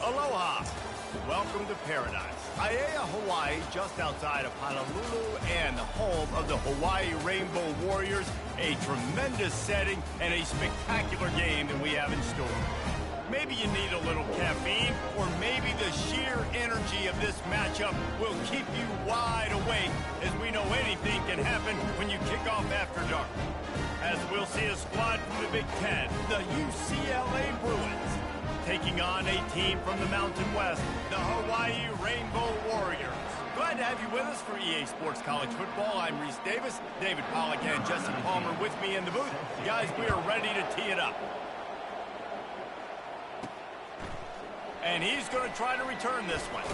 Aloha. Welcome to paradise. Aiea, Hawaii, just outside of Honolulu and the home of the Hawaii Rainbow Warriors. A tremendous setting and a spectacular game that we have in store. Maybe you need a little caffeine, or maybe the sheer energy of this matchup will keep you wide awake, as we know anything can happen when you kick off after dark. As we'll see a squad from the Big Ten, the UCLA Bruins, taking on a team from the Mountain West, the Hawaii Rainbow Warriors. Glad to have you with us for EA Sports College Football. I'm Reese Davis, David Pollack and Jesse Palmer with me in the booth. Guys, we are ready to tee it up. And he's going to try to return this one.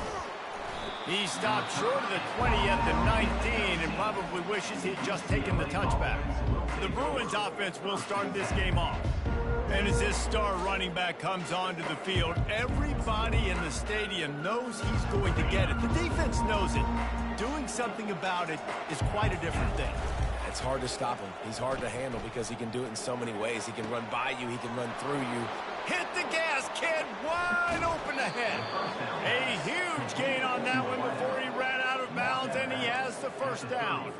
He stopped short of the 20 at the 19 and probably wishes he'd just taken the touchback. The Bruins offense will start this game off. And as this star running back comes onto the field, everybody in the stadium knows he's going to get it. The defense knows it. Doing something about it is quite a different thing. It's hard to stop him. He's hard to handle because he can do it in so many ways. He can run by you. He can run through you. Hit the gas, kid. Wide open ahead. A huge gain on that one before he ran out of bounds, and he has the first down.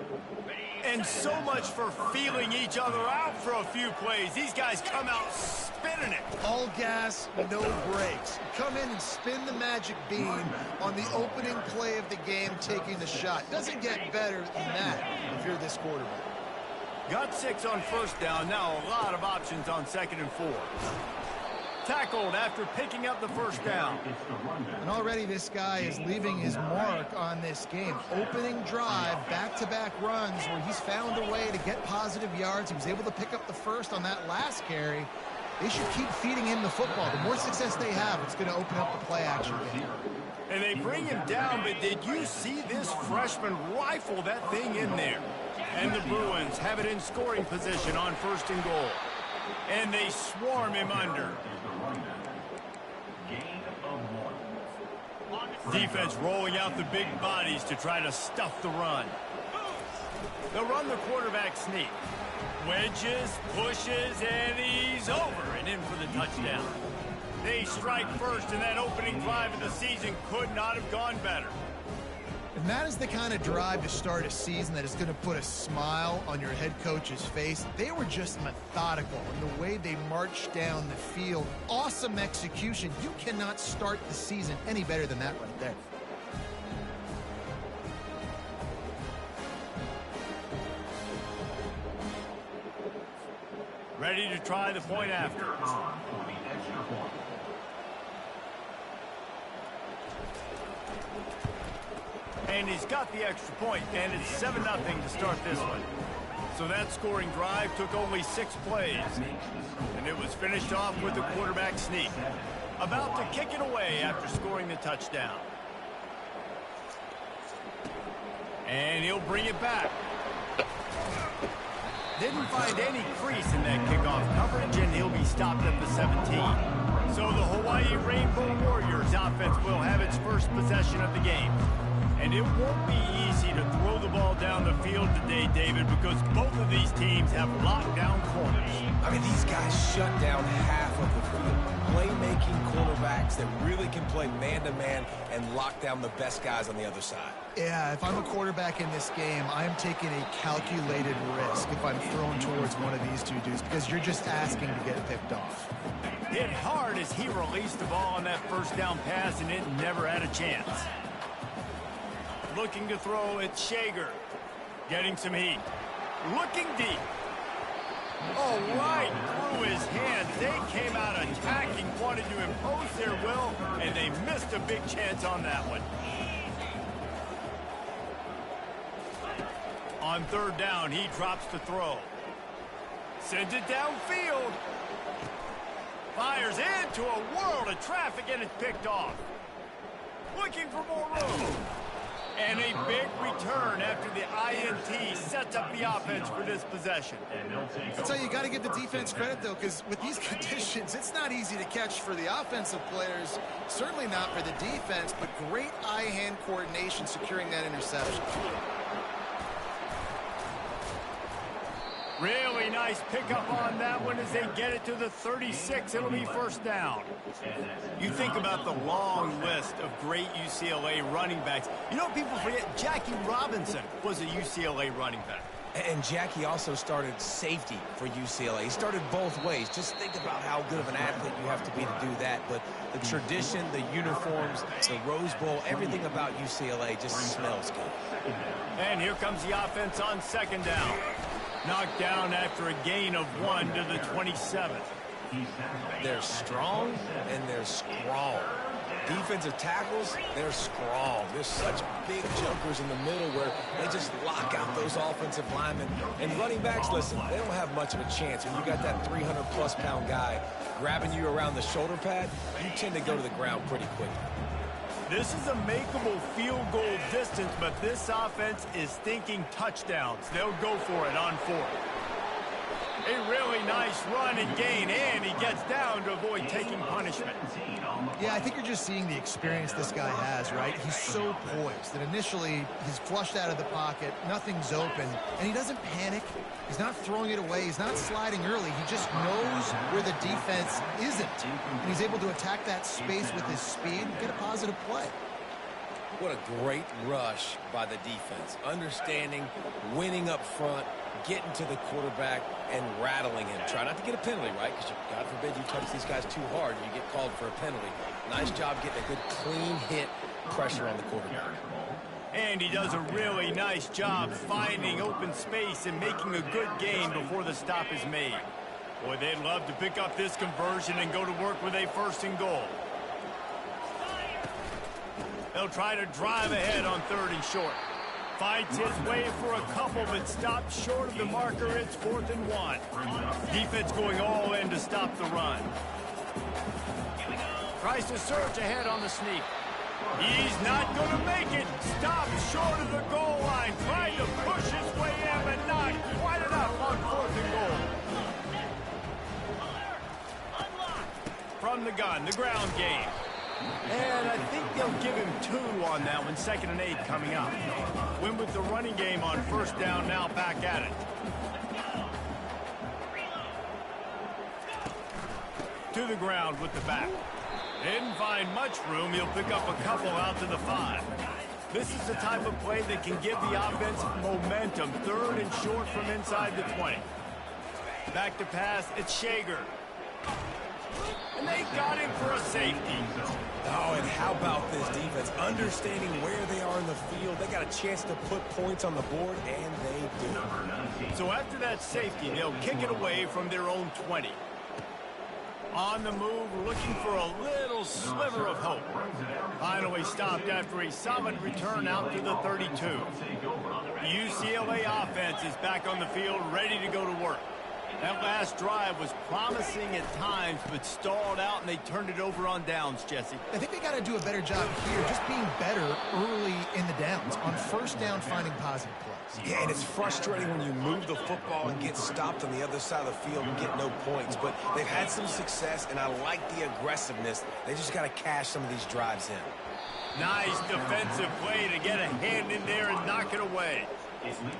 And so much for feeling each other out for a few plays. These guys come out spinning it. All gas, no brakes. Come in and spin the magic beam on the opening play of the game, taking the shot. Doesn't get better than that if you're this quarterback. Got 6 on first down. Now a lot of options on 2nd and 4. Tackled after picking up the first down. And already this guy is leaving his mark on this game. Opening drive, back-to-back runs where he's found a way to get positive yards. He was able to pick up the first on that last carry. They should keep feeding him the football. The more success they have, it's going to open up the play-action game. And they bring him down, but did you see this freshman rifle that thing in there? And the Bruins have it in scoring position on 1st and goal. And they swarm him under. Defense rolling out the big bodies to try to stuff the run. They'll run the quarterback sneak. Wedges, pushes, and he's over and in for the touchdown. They strike first, and that opening drive of the season could not have gone better. And that is the kind of drive to start a season that is going to put a smile on your head coach's face. They were just methodical in the way they marched down the field. Awesome execution. You cannot start the season any better than that right there. Ready to try the point after. And he's got the extra point, and it's 7-0 to start this one. So that scoring drive took only 6 plays, and it was finished off with the quarterback sneak. About to kick it away after scoring the touchdown. And he'll bring it back. Didn't find any crease in that kickoff coverage, and he'll be stopped at the 17. So the Hawaii Rainbow Warriors offense will have its first possession of the game. And it won't be easy to throw the ball down the field today, David, because both of these teams have lockdown corners. I mean, these guys shut down half of the field. Playmaking quarterbacks that really can play man-to-man and lock down the best guys on the other side. Yeah, if I'm a quarterback in this game, I am taking a calculated risk if I'm thrown towards one of these two dudes, because you're just asking to get picked off. Hit hard as he released the ball on that first down pass, and it never had a chance. Looking to throw at Shager. Getting some heat. Looking deep. Oh, right through his hands. They came out attacking, wanted to impose their will, and they missed a big chance on that one. On 3rd down, he drops the throw. Sends it downfield. Fires into a world of traffic, and it's picked off. Looking for more room. And a big return after the INT sets up the offense for this possession. That's how you got to give the defense credit, though, because with these conditions, it's not easy to catch for the offensive players, certainly not for the defense, but great eye-hand coordination securing that interception. Really nice pickup on that one as they get it to the 36. It'll be first down. You think about the long list of great UCLA running backs. You know, people forget Jackie Robinson was a UCLA running back. And Jackie also started safety for UCLA. He started both ways. Just think about how good of an athlete you have to be to do that. But the tradition, the uniforms, the Rose Bowl, everything about UCLA just smells good. And here comes the offense on second down. Knocked down after a gain of 1 to the 27. They're strong and they're strong. Defensive tackles, they're strong. There's such big jumpers in the middle where they just lock out those offensive linemen. And running backs, listen, they don't have much of a chance. When you got that 300-plus pound guy grabbing you around the shoulder pad, you tend to go to the ground pretty quickly. This is a makeable field goal distance, but this offense is thinking touchdowns. They'll go for it on fourth. A really nice run and gain, and he gets down to avoid taking punishment. Yeah, I think you're just seeing the experience this guy has, right? He's so poised that initially he's flushed out of the pocket, nothing's open, and he doesn't panic. He's not throwing it away. He's not sliding early. He just knows where the defense isn't, and he's able to attack that space with his speed and get a positive play. What a great rush by the defense. Understanding, winning up front, getting to the quarterback, and rattling him. Try not to get a penalty, right? Because, God forbid, you touch these guys too hard and you get called for a penalty. Nice job getting a good, clean hit, pressure on the quarterback. And he does a really nice job finding open space and making a good gain before the stop is made. Boy, they'd love to pick up this conversion and go to work with a first and goal. They'll try to drive ahead on third and short. Fights his way for a couple, but stops short of the marker. It's 4th and 1. Defense going all in to stop the run. Tries to surge ahead on the sneak. He's not going to make it. Stops short of the goal line. Trying to push his way in, but not quite enough on 4th and goal. From the gun, the ground game. And I think they'll give him 2 on that one. 2nd and 8 coming up. Win with the running game on first down, now back at it. To the ground with the back. Didn't find much room. He'll pick up a couple out to the 5. This is the type of play that can give the offense momentum. 3rd and short from inside the 20. Back to pass, it's Shager. And they got him for a safety. Oh, and how about this defense? Understanding where they are in the field. They got a chance to put points on the board, and they do. So after that safety, they'll kick it away from their own 20. On the move, looking for a little sliver of hope. Finally stopped after a solid return out to the 32. The UCLA offense is back on the field, ready to go to work. That last drive was promising at times, but stalled out, and they turned it over on downs, Jesse. I think they got to do a better job here, just being better early in the downs. On first down, finding positive plays. Yeah, and it's frustrating when you move the football and get stopped on the other side of the field and get no points. But they've had some success, and I like the aggressiveness. They just got to cash some of these drives in. Nice defensive play to get a hand in there and knock it away.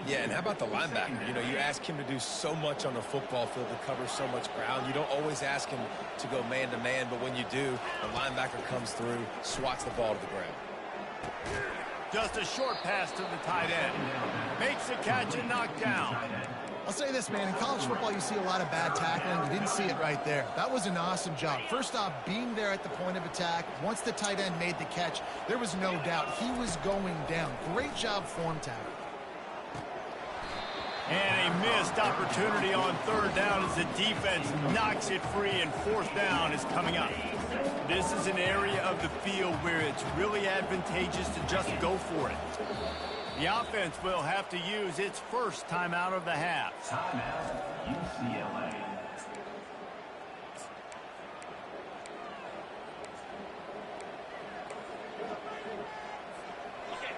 Yeah, and how about the linebacker? You know, you ask him to do so much on the football field to cover so much ground. You don't always ask him to go man-to-man, but when you do, the linebacker comes through, swats the ball to the ground. Just a short pass to the tight end. Makes the catch and knocked down. I'll say this, man. In college football, you see a lot of bad tackling. You didn't see it right there. That was an awesome job. First off, being there at the point of attack. Once the tight end made the catch, there was no doubt he was going down. Great job form tackling. And a missed opportunity on third down as the defense knocks it free, and 4th down is coming up. This is an area of the field where it's really advantageous to just go for it. The offense will have to use its first timeout of the half. Timeout, UCLA.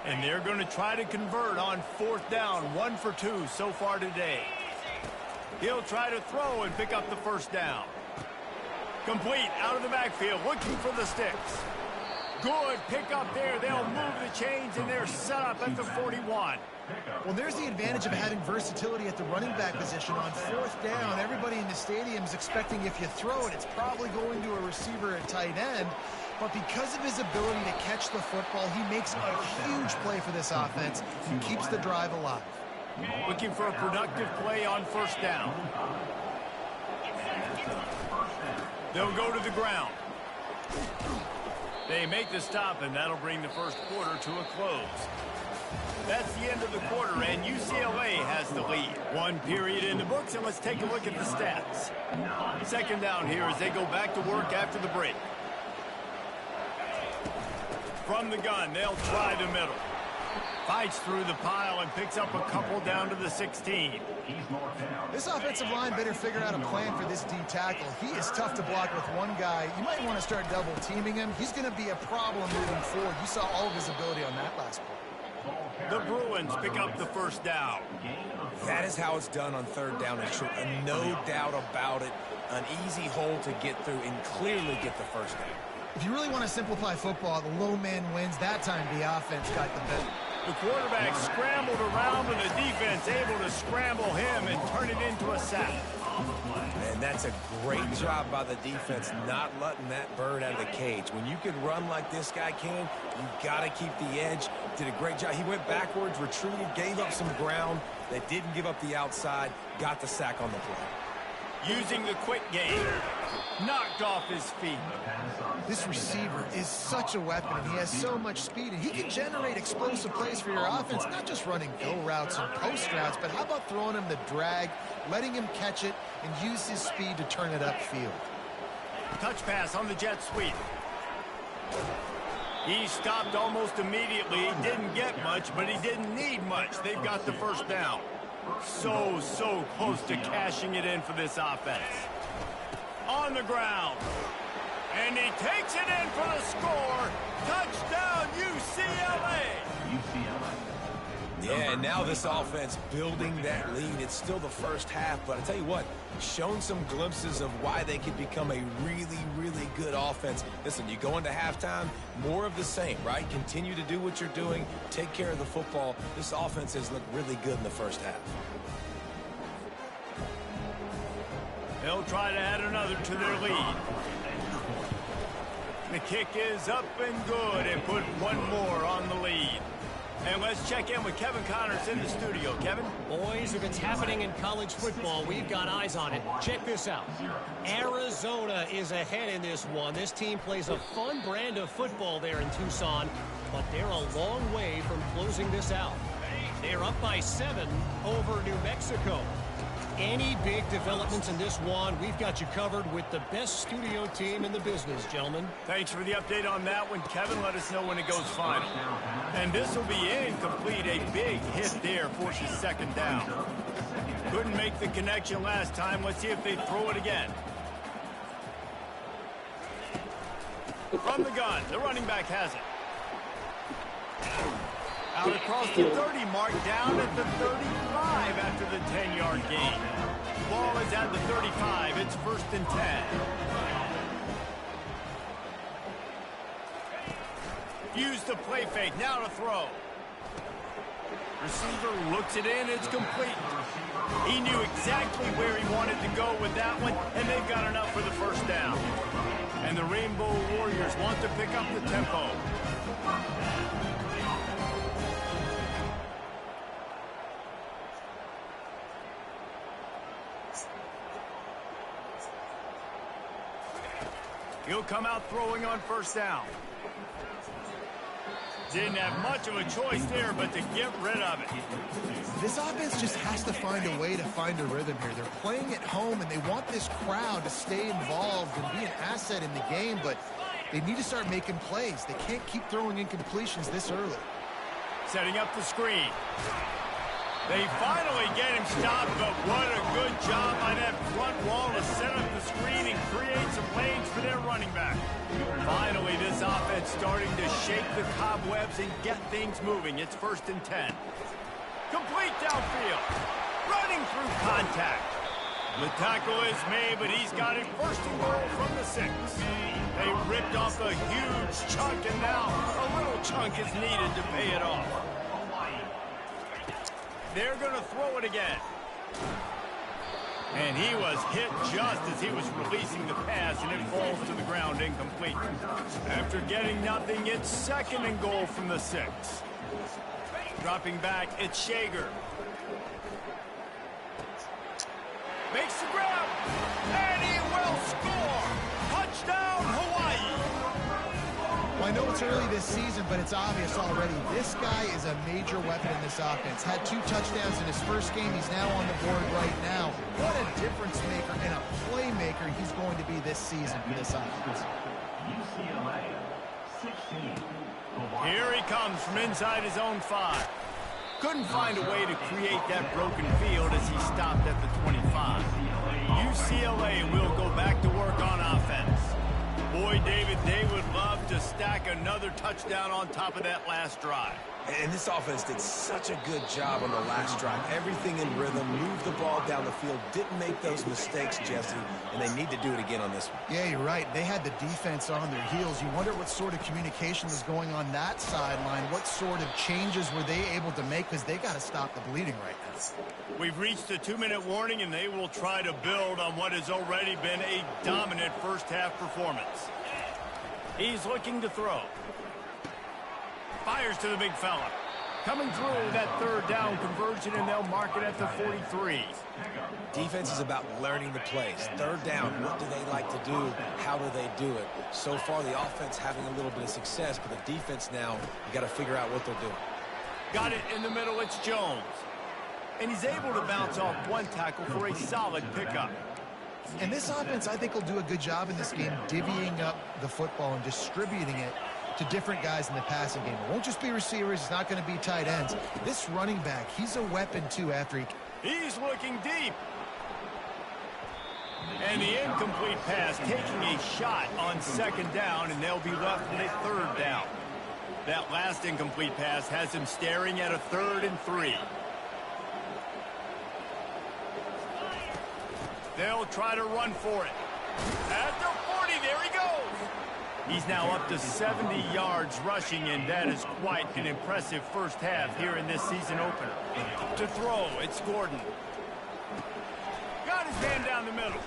And they're going to try to convert on 4th down. 1 for 2 so far today. He'll try to throw and pick up the first down. Complete out of the backfield, looking for the sticks. Good pickup there. They'll move the chains, and they're set up at the 41. Well, there's the advantage of having versatility at the running back position. On fourth down, everybody in the stadium is expecting if you throw it, it's probably going to a receiver at tight end. But because of his ability to catch the football, he makes a huge play for this offense and keeps the drive alive. Looking for a productive play on first down. They'll go to the ground. They make the stop, and that'll bring the first quarter to a close. That's the end of the quarter, and UCLA has the lead. One period in the books, and let's take a look at the stats. Second down here as they go back to work after the break. From the gun, they'll try the middle. Fights through the pile and picks up a couple down to the 16. This offensive line better figure out a plan for this D tackle. He is tough to block with one guy. You might want to start double teaming him. He's going to be a problem moving forward. You saw all of his ability on that last play. The Bruins pick up the first down. That is how it's done on third down and short. No doubt about it. An easy hole to get through and clearly get the first down. If you really want to simplify football, the low man wins. That time the offense got the better. The quarterback scrambled around, and the defense able to scramble him and turn it into a sack. And that's a great job by the defense, not letting that bird out of the cage. When you can run like this guy can, you got to keep the edge. Did a great job. He went backwards, retreated, gave up some ground. They didn't give up the outside, got the sack on the play. Using the quick game. Knocked off his feet. This receiver is such a weapon, and he has so much speed, and he can generate explosive plays for your offense, not just running go routes and post routes, but how about throwing him the drag, letting him catch it, and use his speed to turn it upfield. Touch pass on the jet sweep. He stopped almost immediately. He didn't get much, but he didn't need much. They've got the first down. So close to cashing it in for this offense. On the ground. And he takes it in for the score. Touchdown, UCLA. Yeah, and now this offense building that lead. It's still the first half, but I tell you what, shown some glimpses of why they could become a really good offense. Listen, you go into halftime, more of the same, right? Continue to do what you're doing, take care of the football. This offense has looked really good in the first half. They'll try to add another to their lead. The kick is up and good, and put one more on the lead. And let's check in with Kevin Connors in the studio. Kevin? Boys, if it's happening in college football, we've got eyes on it. Check this out. Arizona is ahead in this one. This team plays a fun brand of football there in Tucson, but they're a long way from closing this out. They're up by 7 over New Mexico. Any big developments in this one, we've got you covered with the best studio team in the business, gentlemen. Thanks for the update on that one, Kevin. Let us know when it goes final. And this will be incomplete. A big hit there forces second down. Couldn't make the connection last time. Let's see if they throw it again. From the gun, the running back has it. Out across the 30 mark, down at the 35 after the 10-yard gain. Ball is at the 35. It's 1st and 10. Use the play fake. Now to throw. Receiver looks it in. It's complete. He knew exactly where he wanted to go with that one, and they've got enough for the first down. And the Rainbow Warriors want to pick up the tempo. He'll come out throwing on first down. Didn't have much of a choice there, but to get rid of it. This offense just has to find a way to find a rhythm here. They're playing at home, and they want this crowd to stay involved and be an asset in the game, but they need to start making plays. They can't keep throwing incompletions this early. Setting up the screen. They finally get him stopped, but what a good job by that front wall to set up the screen and create some lanes for their running back. Finally, this offense starting to shake the cobwebs and get things moving. It's 1st and 10. Complete downfield. Running through contact. The tackle is made, but he's got it first and goal from the 6. They ripped off a huge chunk, and now a little chunk is needed to pay it off. They're going to throw it again. And he was hit just as he was releasing the pass, and it falls to the ground incomplete. After getting nothing, it's second and goal from the 6. Dropping back, it's Shager. Makes the grab, and he will score! Touchdown, Hawaii! Well, I know it's early this season, but it's obvious already. This guy is a major weapon in this offense. Had 2 touchdowns in his first game. He's now on the board right now. What a difference maker and a playmaker he's going to be this season for this offense. UCLA 16. Here he comes from inside his own 5. Couldn't find a way to create that broken field as he stopped at the 25. UCLA will go back to work on offense. Boy, David, they would love to stack another touchdown on top of that last drive. And this offense did such a good job on the last drive. Everything in rhythm, moved the ball down the field, didn't make those mistakes, Jesse, and they need to do it again on this one. Yeah, you're right. They had the defense on their heels. You wonder what sort of communication was going on that sideline. What sort of changes were they able to make, because they got to stop the bleeding right now. We've reached the 2-minute warning, and they will try to build on what has already been a dominant first-half performance. He's looking to throw. Fires to the big fella. Coming through that 3rd down conversion, and they'll mark it at the 43. Defense is about learning the plays. 3rd down, what do they like to do? How do they do it? So far, the offense having a little bit of success, but the defense now, you got to figure out what they're doing. Got it in the middle, it's Jones. And he's able to bounce off 1 tackle for a solid pickup. And this offense, I think, will do a good job in this game divvying up the football and distributing it to different guys in the passing game. It won't just be receivers. It's not going to be tight ends. This running back, he's a weapon, too, after He's looking deep. And the incomplete pass taking a shot on 2nd down, and they'll be left with a 3rd down. That last incomplete pass has him staring at a 3rd and 3. They'll try to run for it. At the 40, there he goes. He's now up to 70 yards rushing, and that is quite an impressive first half here in this season opener. To throw, it's Gordon. Got his man down the middle.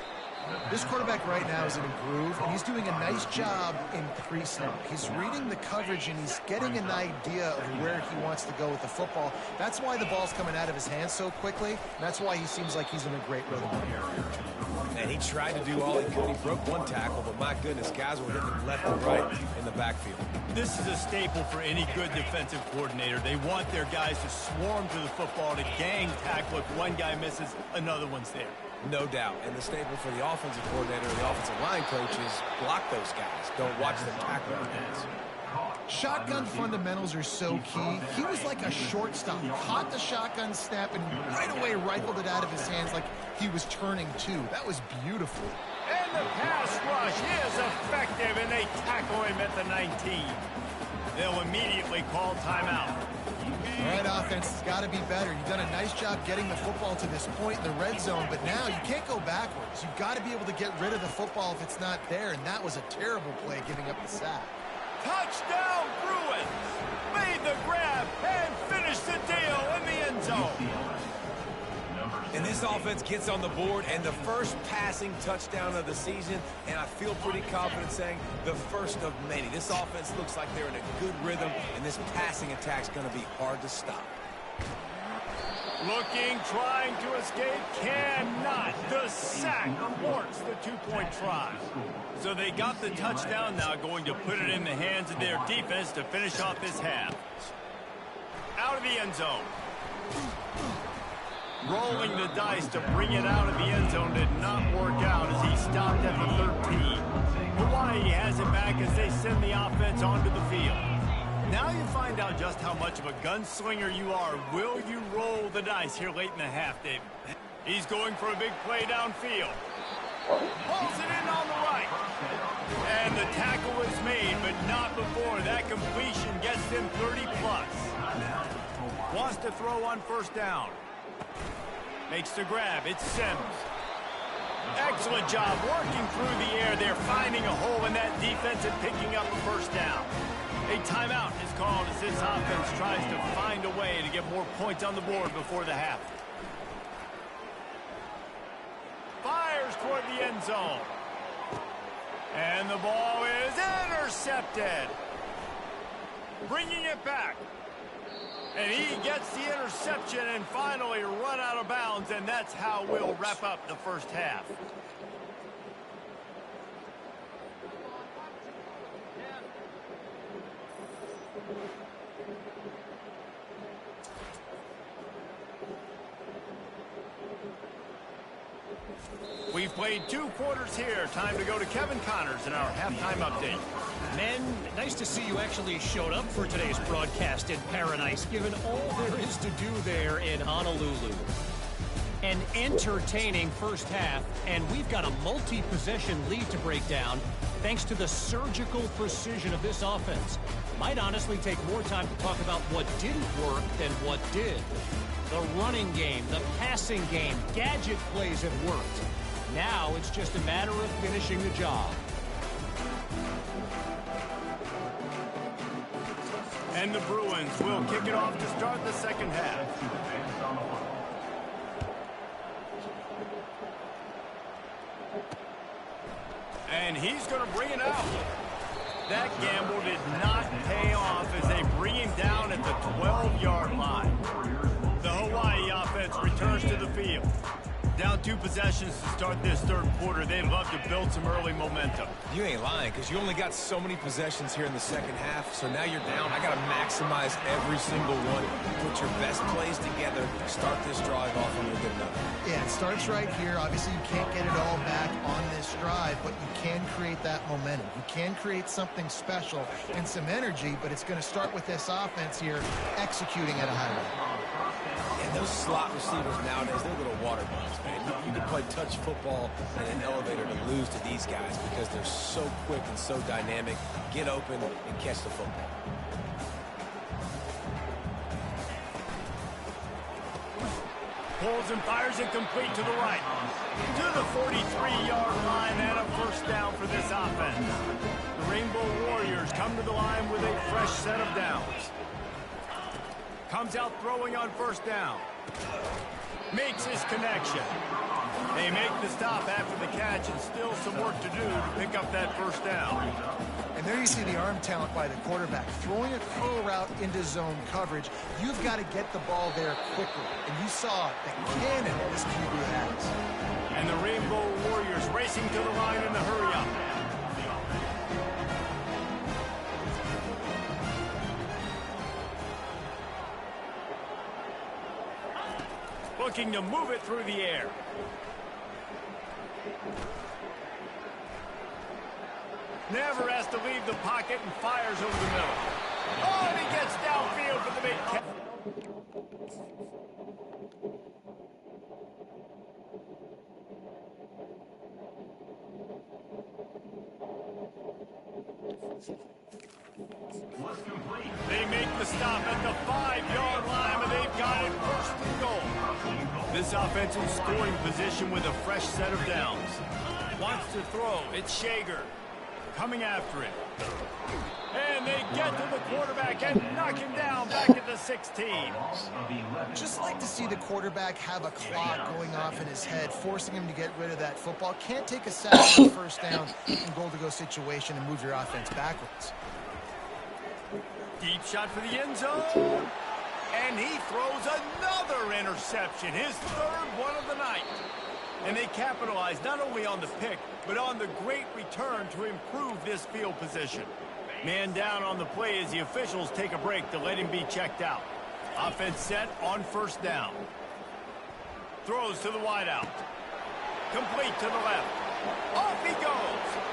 This quarterback right now is in a groove, and he's doing a nice job in pre-snap. He's reading the coverage, and he's getting an idea of where he wants to go with the football. That's why the ball's coming out of his hands so quickly, and that's why he seems like he's in a great rhythm here. And he tried to do all he could. He broke 1 tackle, but my goodness, guys were hitting him left and right in the backfield. This is a staple for any good defensive coordinator. They want their guys to swarm to the football, to gang tackle. If one guy misses, another one's there. No doubt. And the staple for the offensive coordinator and the offensive line coach is block those guys. Don't watch them tackle their guys. Shotgun fundamentals are so key. He was like a shortstop. Caught the shotgun snap and right away rifled it out of his hands like he was turning two. That was beautiful. And the pass rush is effective, and they tackle him at the 19. They'll immediately call timeout. All right, offense has got to be better. You've done a nice job getting the football to this point in the red zone, but now you can't go backwards. You've got to be able to get rid of the football if it's not there, and that was a terrible play giving up the sack. Touchdown, Bruins! Made the grab and finished the deal in the end zone. And this offense gets on the board, and the first passing touchdown of the season, and I feel pretty confident saying the first of many. This offense looks like they're in a good rhythm, and this passing attack's going to be hard to stop. Looking, trying to escape, cannot. The sack thwarts the two-point try. So they got the touchdown, now going to put it in the hands of their defense to finish off this half. Out of the end zone. Rolling the dice to bring it out of the end zone did not work out as he stopped at the 13. Hawaii has it back as they send the offense onto the field. Now you find out just how much of a gunslinger you are. Will you roll the dice here late in the half, David? He's going for a big play downfield. Pulls it in on the right. And the tackle is made, but not before that completion gets him 30-plus. Wants to throw on first down. Makes the grab. It's Sims. Excellent job working through the air. They're finding a hole in that defense and picking up a first down. A timeout is called as this offense tries to find a way to get more points on the board before the half. Fires toward the end zone. And the ball is intercepted. Bringing it back. And he gets the interception and finally run out of bounds, and that's how we'll wrap up the first half. We've played 2 quarters here. Time to go to Kevin Connors in our halftime update. Men, nice to see you actually showed up for today's broadcast in Paradise, given all there is to do there in Honolulu. An entertaining first half, and we've got a multi-possession lead to break down thanks to the surgical precision of this offense. Might honestly take more time to talk about what didn't work than what did. The running game, the passing game, gadget plays have worked. Now it's just a matter of finishing the job. And the Bruins will kick it off to start the second half. And he's going to bring it out. That gamble did not pay off as they bring him down at the 12-yard line. The Hawaii offense returns to the field. Down 2 possessions to start this third quarter. They'd love to build some early momentum. You ain't lying, because you only got so many possessions here in the second half, so now you're down. I got to maximize every single one. Put your best plays together. Start this drive off on a good note. Yeah, it starts right here. Obviously, you can't get it all back on this drive, but you can create that momentum. You can create something special and some energy, but it's going to start with this offense here executing at a high rate. And those slot receivers nowadays, they're little water bugs, man. You can play touch football in an elevator to lose to these guys because they're so quick and so dynamic. Get open and catch the football. Pulls and fires it complete to the right. To the 43-yard line and a first down for this offense. The Rainbow Warriors come to the line with a fresh set of downs. Comes out throwing on first down. Makes his connection. They make the stop after the catch and still some work to do to pick up that first down. And there you see the arm talent by the quarterback. Throwing a curl route into zone coverage, you've got to get the ball there quickly. And you saw the cannon this QB has. And the Rainbow Warriors racing to the line in the hurry-up. Looking to move it through the air. Never has to leave the pocket and fires over the middle. Oh, and he gets downfield for the big catch. They make the stop at the 5-yard line, and they've got it first and goal. This offense in scoring position with a fresh set of downs. Wants to throw. It's Shager coming after it. And they get to the quarterback and knock him down back at the 16. Just like to see the quarterback have a clock going off in his head, forcing him to get rid of that football. Can't take a sack on a first down in goal-to-go situation and move your offense backwards. Deep shot for the end zone. And he throws another interception, his third one of the night. And they capitalize not only on the pick, but on the great return to improve this field position. Man down on the play as the officials take a break to let him be checked out. Offense set on first down. Throws to the wideout. Complete to the left. Off he goes.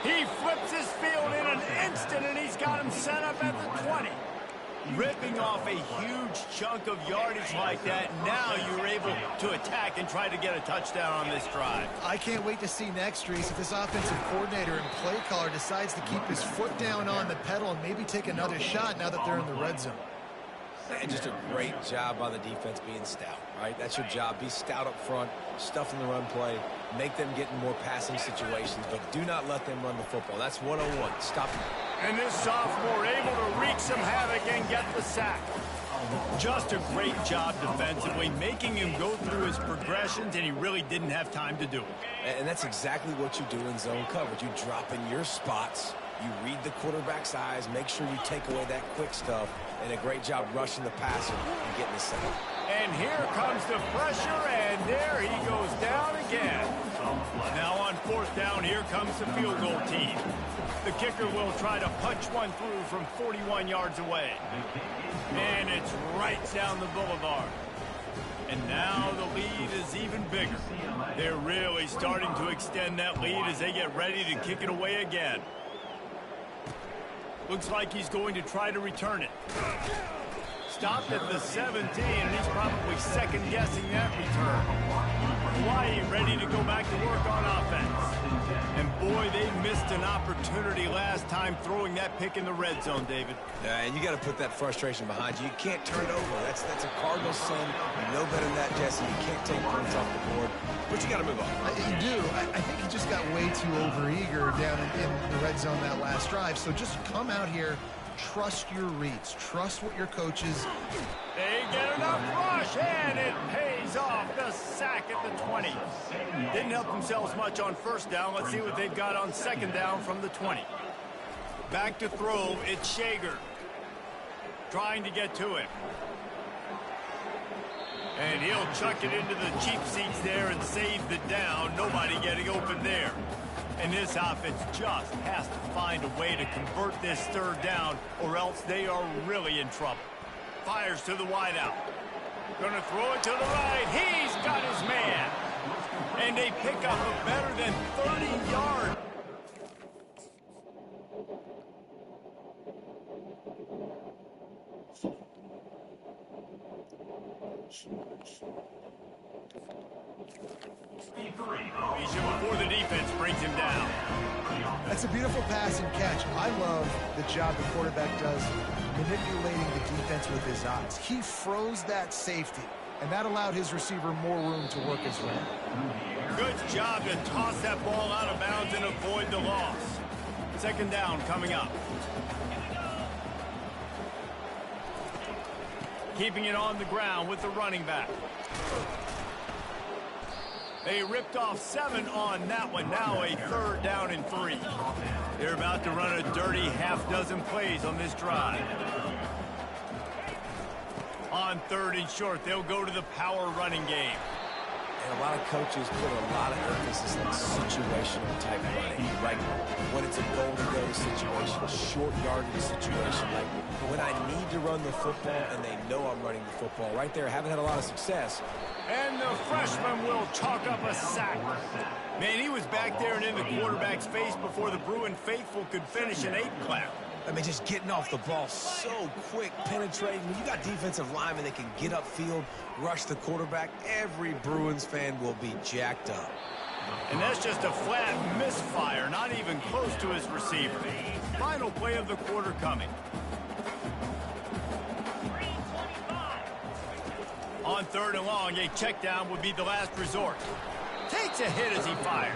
He flips his field in an instant, and he's got him set up at the 20. Ripping off a huge chunk of yardage like that, now you're able to attack and try to get a touchdown on this drive. I can't wait to see next, Reese, if this offensive coordinator and play caller decides to keep his foot down on the pedal and maybe take another shot now that they're in the red zone. And just a great job by the defense being stout, right? That's your job. Be stout up front, stuff in the run play, make them get in more passing situations, but do not let them run the football. That's 101. Stop them. And this sophomore able to wreak some havoc and get the sack. Just a great job defensively, making him go through his progressions, and he really didn't have time to do it. And that's exactly what you do in zone coverage. You drop in your spots, you read the quarterback's eyes, make sure you take away that quick stuff, and a great job rushing the passer and getting the sack. And here comes the pressure, and there he goes down again. Now on fourth down, here comes the field goal team. The kicker will try to punch one through from 41 yards away. And it's right down the boulevard. And now the lead is even bigger. They're really starting to extend that lead as they get ready to kick it away again. Looks like he's going to try to return it. Stopped at the 17, and he's probably second-guessing that return. Hawaii ready to go back to work on offense. And boy, they missed an opportunity last time throwing that pick in the red zone, David. Yeah, and you got to put that frustration behind you. You can't turn it over. That's a Cardinal sin. You know better than that, Jesse. You can't take points off the board, but you got to move on. You do. I think he just got way too overeager down in the red zone that last drive. So just come out here, trust your reads, trust what your coaches. They get enough rush, and it pays off. The sack at the 20. Didn't help themselves much on first down. Let's see what they've got on second down from the 20. Back to throw, it's Shager. Trying to get to him. And he'll chuck it into the cheap seats there and save the down. Nobody getting open there. And this offense just has to find a way to convert this third down, or else they are really in trouble. Fires to the wideout. Gonna throw it to the right. He's got his man. And they pick up a better than 30 yards. Before the defense brings him down. That's a beautiful pass and catch. I love the job the quarterback does manipulating the defense with his eyes. He froze that safety, and that allowed his receiver more room to work his way. Good job to toss that ball out of bounds and avoid the loss. Second down coming up. Keeping it on the ground with the running back. They ripped off 7 on that one. Now a third down and 3. They're about to run a dirty half-dozen plays on this drive. On third and short, they'll go to the power running game. And a lot of coaches put a lot of emphasis on situational type running, right? When it's a goal-to-go situation, short yardage situation, like when I need to run the football and they know I'm running the football. Right there, haven't had a lot of success. And the freshman will chalk up a sack. Man, he was back there and in the quarterback's face before the Bruin faithful could finish an 8 clap. I mean, just getting off the ball so quick, penetrating. When you got defensive linemen that can get upfield, rush the quarterback, every Bruins fan will be jacked up. And that's just a flat misfire, not even close to his receiver. Final play of the quarter coming. On third and long, a check down would be the last resort. Takes a hit as he fires.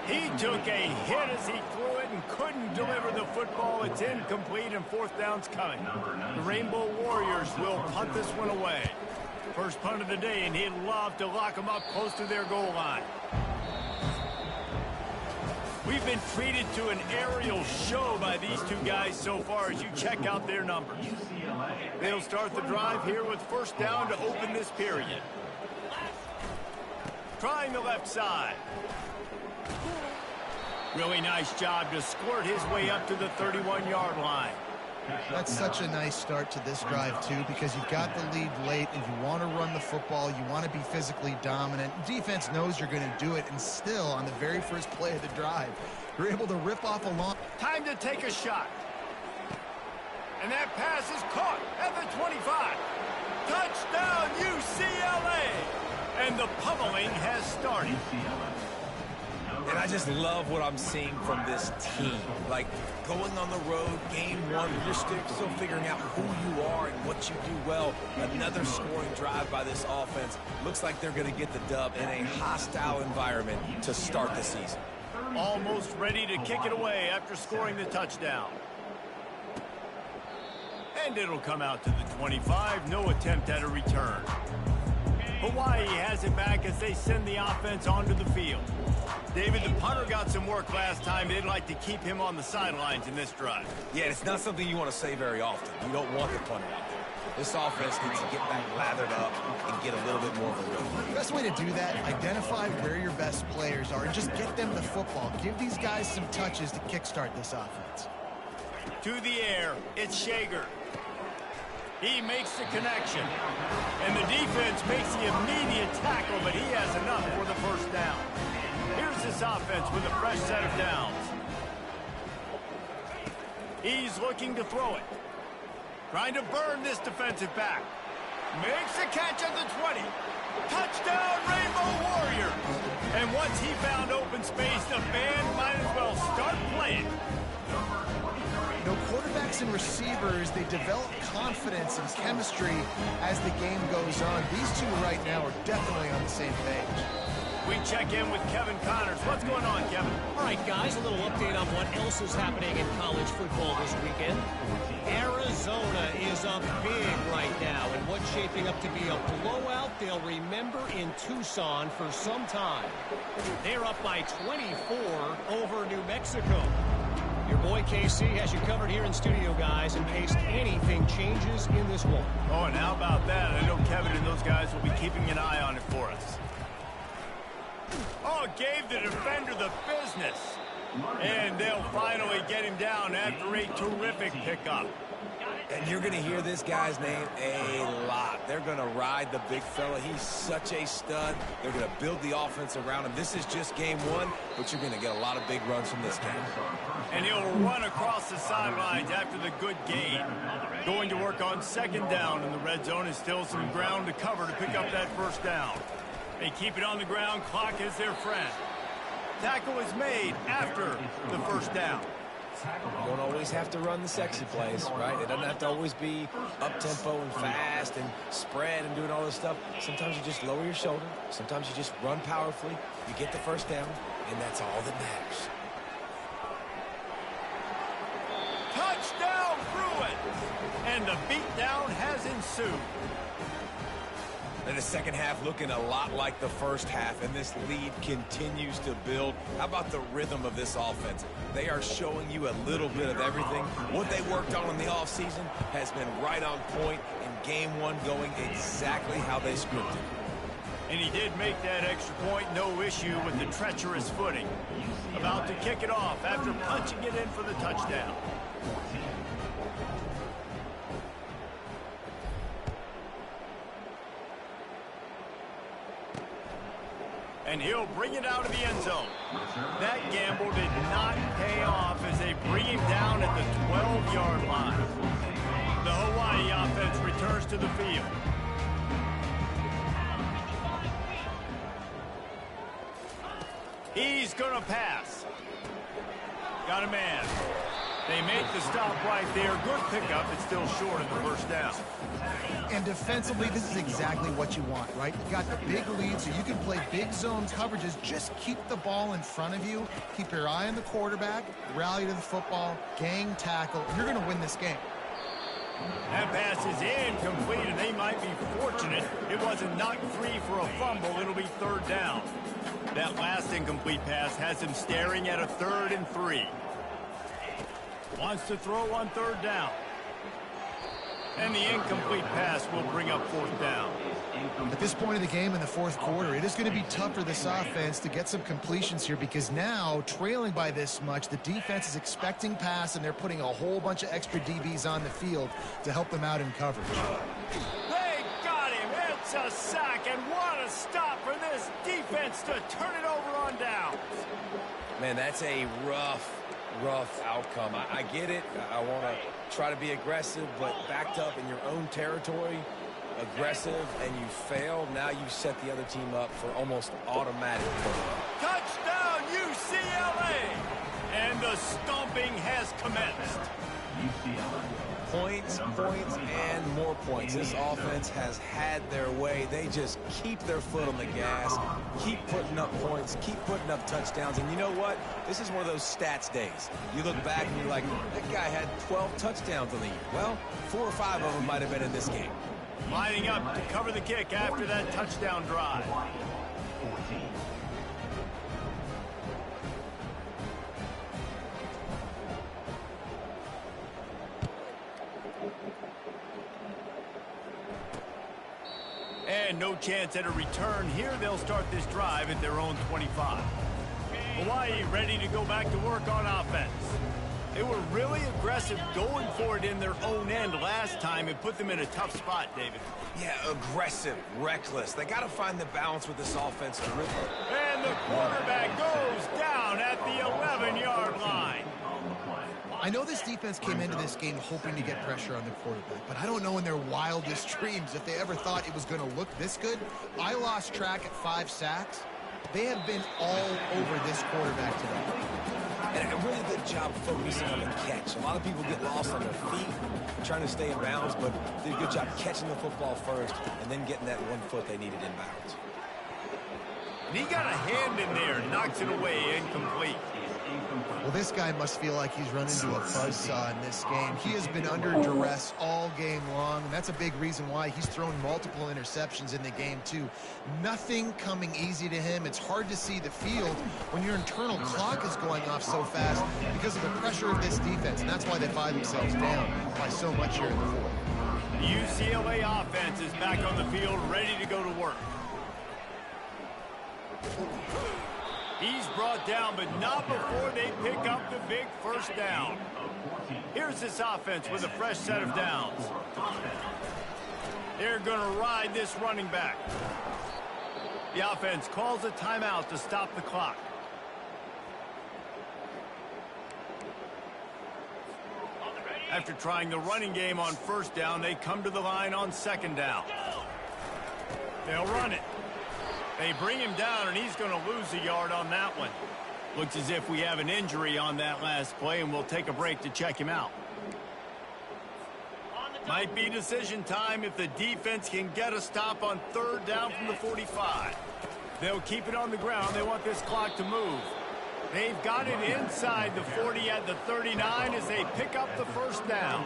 He took a hit as he threw it and couldn't deliver the football. It's incomplete and fourth down's coming. The Rainbow Warriors will punt this one away. First punt of the day, and he'd love to lock them up close to their goal line. We've been treated to an aerial show by these two guys so far as you check out their numbers. They'll start the drive here with first down to open this period. Trying the left side. Really nice job to squirt his way up to the 31-yard line. That's such a nice start to this drive, too, because you've got the lead late and you want to run the football. You want to be physically dominant. Defense knows you're going to do it, and still, on the very first play of the drive, you're able to rip off a long... Time to take a shot. And that pass is caught at the 25. Touchdown, UCLA! And the pummeling has started. And I just love what I'm seeing from this team. Like, going on the road, game one, you're still figuring out who you are and what you do well. Another scoring drive by this offense. Looks like they're going to get the dub in a hostile environment to start the season. Almost ready to kick it away after scoring the touchdown. And it'll come out to the 25. No attempt at a return. Hawaii has it back as they send the offense onto the field. David, the punter got some work last time. They'd like to keep him on the sidelines in this drive. Yeah, it's not something you want to say very often. You don't want the punter out there. This offense needs to get back lathered up and get a little bit more of a rhythm. The best way to do that, identify where your best players are and just get them the football. Give these guys some touches to kickstart this offense. To the air, it's Shager. He makes the connection. And the defense makes the immediate tackle, but he has enough for the first down. Here's this offense with a fresh set of downs. He's looking to throw it. Trying to burn this defensive back. Makes the catch at the 20. Touchdown, Rainbow Warriors! And once he found open space, the band might as well start playing. You know, quarterbacks and receivers, they develop confidence and chemistry as the game goes on. These two right now are definitely on the same page. We check in with Kevin Connors. What's going on, Kevin? All right, guys, a little update on what else is happening in college football this weekend. Arizona is up big right now, and what's shaping up to be a blowout they'll remember in Tucson for some time. They're up by 24 over New Mexico. Your boy KC has you covered here in studio, guys, in case anything changes in this one. Oh, and how about that? I know Kevin and those guys will be keeping an eye on it for us. Oh, gave the defender the business. And they'll finally get him down after a terrific pickup. And you're going to hear this guy's name a lot. They're going to ride the big fella. He's such a stud. They're going to build the offense around him. This is just game one, but you're going to get a lot of big runs from this game. And he'll run across the sidelines after the good gain. Going to work on second down, and the red zone is still some ground to cover to pick up that first down. They keep it on the ground. Clock is their friend. Tackle is made after the first down. You don't always have to run the sexy plays, right? It doesn't have to always be up-tempo and fast and spread and doing all this stuff. Sometimes you just lower your shoulder. Sometimes you just run powerfully. You get the first down, and that's all that matters. Touchdown, Bruin! And the beatdown has ensued. And the second half looking a lot like the first half, and this lead continues to build. How about the rhythm of this offense? They are showing you a little bit of everything. What they worked on in the offseason has been right on point, and game one going exactly how they scripted. And he did make that extra point, no issue with the treacherous footing. About to kick it off after punching it in for the touchdown. And he'll bring it out of the end zone. That gamble did not pay off as they bring him down at the 12-yard line. The Hawaii offense returns to the field. He's going to pass. Got a man. They make the stop right there. Good pickup. It's still short of the first down. And defensively, this is exactly what you want, right? You got the big lead, so you can play big zone coverages. Just keep the ball in front of you. Keep your eye on the quarterback. Rally to the football. Gang tackle. You're going to win this game. That pass is incomplete, and they might be fortunate it wasn't knocked free for a fumble. It'll be third down. That last incomplete pass has him staring at a 3rd and 3. Wants to throw on 3rd down. And the incomplete pass will bring up 4th down. At this point of the game in the 4th quarter, it is going to be tough for this offense to get some completions here because now, trailing by this much, the defense is expecting pass, and they're putting a whole bunch of extra DBs on the field to help them out in coverage. They got him. It's a sack, and what a stop for this defense to turn it over on downs. Man, that's a rough outcome. I get it. I want to try to be aggressive, but backed up in your own territory, aggressive and you fail, now you set the other team up for almost automatic points. Touchdown, UCLA! And the stomping has commenced. Points, and more points. This offense has had their way. They just keep their foot on the gas, keep putting up points, keep putting up touchdowns. And you know what? This is one of those stats days. You look back and you're like, that guy had 12 touchdowns on the year. Well, 4 or 5 of them might have been in this game. Lining up to cover the kick after that touchdown drive. And no chance at a return here. They'll start this drive at their own 25. Hawaii ready to go back to work on offense. They were really aggressive going for it in their own end last time. It put them in a tough spot, David. Yeah, aggressive, reckless. They got to find the balance with this offense. And the quarterback goes down at the 11-yard line. I know this defense came into this game hoping to get pressure on the quarterback, but I don't know in their wildest dreams if they ever thought it was going to look this good. I lost track at 5 sacks. They have been all over this quarterback today. And a really good job focusing on the catch. A lot of people get lost on their feet, trying to stay in bounds, but did a good job catching the football first and then getting that 1 foot they needed inbounds. And he got a hand in there, knocks it away, incomplete. Well, this guy must feel like he's run into a buzzsaw in this game. He has been under duress all game long, and that's a big reason why he's thrown multiple interceptions in the game, too. Nothing coming easy to him. It's hard to see the field when your internal clock is going off so fast because of the pressure of this defense, and that's why they find themselves down by so much here in the fourth. The UCLA offense is back on the field, ready to go to work. He's brought down, but not before they pick up the big first down. Here's this offense with a fresh set of downs. They're going to ride this running back. The offense calls a timeout to stop the clock. After trying the running game on first down, they come to the line on second down. They'll run it. They bring him down, and he's going to lose a yard on that one. Looks as if we have an injury on that last play, and we'll take a break to check him out. Might be decision time if the defense can get a stop on third down from the 45. They'll keep it on the ground. They want this clock to move. They've got it inside the 40 at the 39 as they pick up the first down.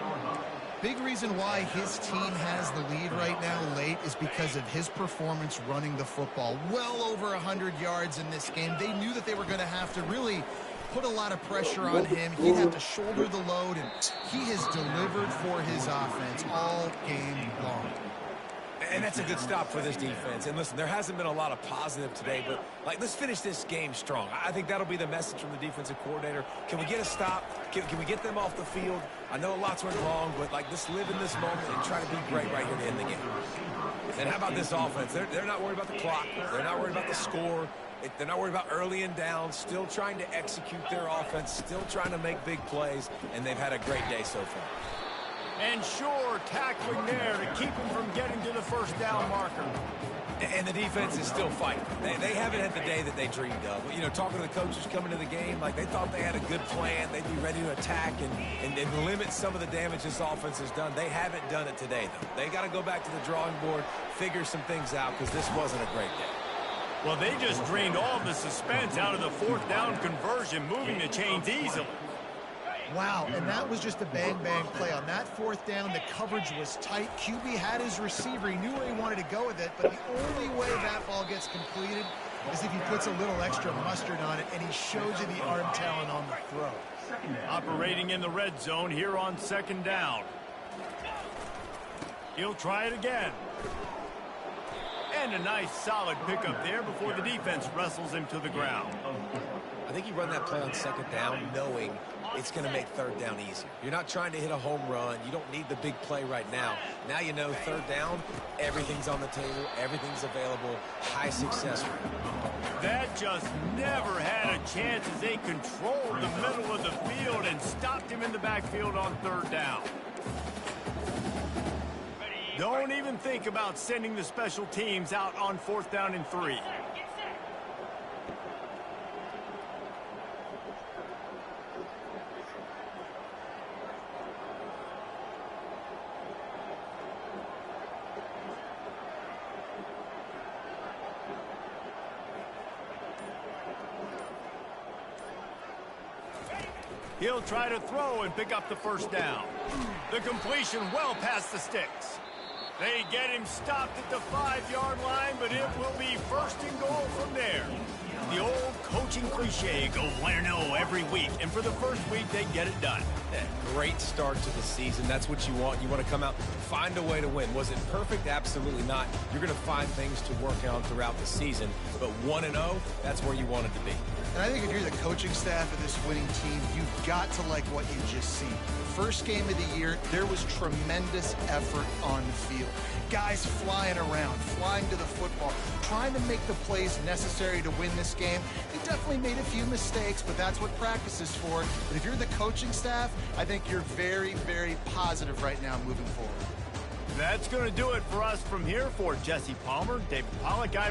Big reason why his team has the lead right now late is because of his performance running the football. Well over 100 yards in this game. They knew that they were going to have to really put a lot of pressure on him. He'd have to shoulder the load, and he has delivered for his offense all game long. And that's a good stop for this defense. And listen, there hasn't been a lot of positive today, but let's finish this game strong. I think that'll be the message from the defensive coordinator. Can we get a stop? Can we get them off the field? I know lots went wrong, but let's live in this moment and try to be great right here to end the game. And how about this offense? They're not worried about the clock. They're not worried about the score. They're not worried about early and down. Still trying to execute their offense. Still trying to make big plays, and they've had a great day so far. And sure, tackling there to keep him from getting to the first down marker. And the defense is still fighting. They haven't had the day that they dreamed of. You know, talking to the coaches coming to the game, they thought they had a good plan. They'd be ready to attack and limit some of the damage this offense has done. They haven't done it today, though. They got to go back to the drawing board, figure some things out, because this wasn't a great day. Well, they just drained all the suspense out of the fourth down conversion, moving the chains easily. Wow, and that was just a bang-bang play. On that fourth down, the coverage was tight. QB had his receiver. He knew where he wanted to go with it, but the only way that ball gets completed is if he puts a little extra mustard on it, and he shows you the arm talent on the throw. Operating in the red zone here on second down. He'll try it again. And a nice solid pickup there before the defense wrestles him to the ground. I think you run that play on second down knowing it's going to make third down easier. You're not trying to hit a home run. You don't need the big play right now. Now you know third down, everything's on the table, everything's available, high success rate. That just never had a chance as they controlled the middle of the field and stopped him in the backfield on third down. Don't even think about sending the special teams out on 4th down and 3. He'll try to throw and pick up the first down. The completion well past the sticks. They get him stopped at the 5-yard line, but it will be 1st and goal from there. The old coaching cliche, go 1-0 every week, and for the first week, they get it done. Yeah, great start to the season. That's what you want. You want to come out, find a way to win. Was it perfect? Absolutely not. You're going to find things to work on throughout the season, but 1-0, that's where you want it to be. And I think if you're the coaching staff of this winning team, you've got to like what you just seen. First game of the year, there was tremendous effort on the field. Guys flying around, flying to the football, trying to make the plays necessary to win this game. They definitely made a few mistakes, but that's what practice is for. But if you're the coaching staff, I think you're very, very positive right now moving forward. That's going to do it for us from here. For Jesse Palmer, David Pollack, I'm